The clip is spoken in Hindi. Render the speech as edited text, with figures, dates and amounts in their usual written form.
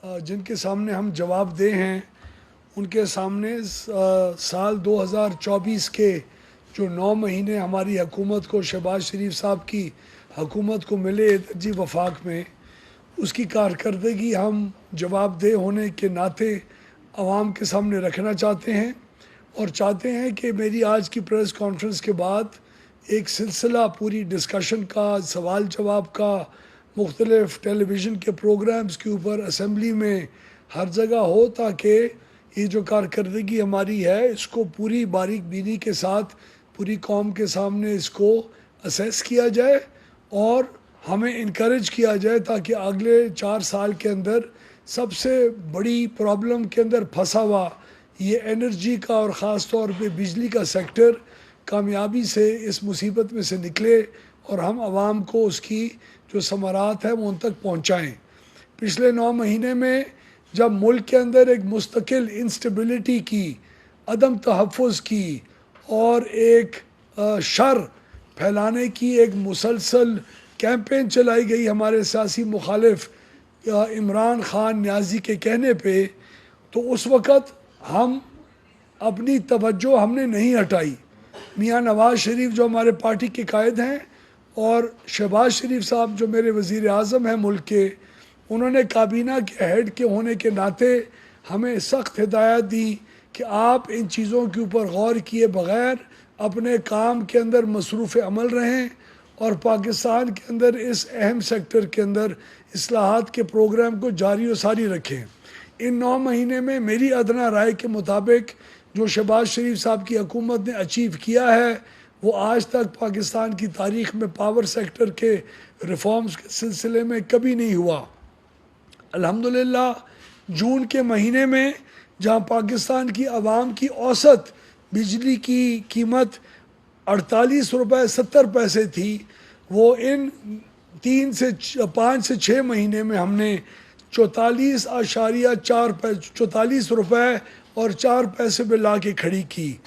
जिनके सामने हम जवाबदेह हैं, उनके सामने साल 2024 के जो 9 महीने हमारी हुकूमत को, शहबाज शरीफ साहब की हुकूमत को मिले एनर्जी वफाक में, उसकी कारकर्दगी हम जवाबदेह होने के नाते आवाम के सामने रखना चाहते हैं और चाहते हैं कि मेरी आज की प्रेस कॉन्फ्रेंस के बाद एक सिलसिला पूरी डिस्कशन का, सवाल जवाब का, मुख्तलिफ़ टेलीविज़न के प्रोग्राम्स के ऊपर असम्बली में हर जगह हो, ताकि ये जो कारकर्दगी हमारी है इसको पूरी बारीक बीनी के साथ पूरी कौम के सामने इसको असेस किया जाए और हमें इनकरेज किया जाए, ताकि अगले 4 साल के अंदर सबसे बड़ी प्रॉब्लम के अंदर फंसा हुआ ये एनर्जी का और ख़ास तौर पे बिजली का सेक्टर कामयाबी से इस मुसीबत में से निकले और हम आवाम को उसकी जो समरात है वो उन तक पहुँचाएँ। पिछले 9 महीने में जब मुल्क के अंदर एक मुस्तकिल इंस्टेबिलिटी की, अदम तहफ़्फ़ुज़ की और एक शर फैलाने की एक मुसलसल कैंपेन चलाई गई हमारे सियासी मुखालिफ इमरान खान न्याजी के कहने पे, तो उस वक़्त हम अपनी तवज्जो हमने नहीं हटाई। मियाँ नवाज़ शरीफ जो हमारे पार्टी के कायद हैं और शहबाज शरीफ साहब जो मेरे वज़ीर आज़म हैं मुल्क के, उन्होंने काबीना के हेड के होने के नाते हमें सख्त हिदायत दी कि आप इन चीज़ों के ऊपर गौर किए बग़ैर अपने काम के अंदर मसरूफ़ अमल रहें और पाकिस्तान के अंदर इस अहम सेक्टर के अंदर इस्लाहात के प्रोग्राम को जारी व सारी रखें। इन 9 महीने में मेरी अदना राय के मुताबिक जो शहबाज शरीफ साहब की हुकूमत ने अचीव किया है वो आज तक पाकिस्तान की तारीख़ में पावर सेक्टर के रिफॉर्म्स के सिलसिले में कभी नहीं हुआ। अल्हम्दुलिल्लाह जून के महीने में जहाँ पाकिस्तान की आवाम की औसत बिजली की कीमत 48 रुपये 70 पैसे थी, वो इन 5 से 6 महीने में हमने 44 रुपये और 4 पैसे पे ला के खड़ी की।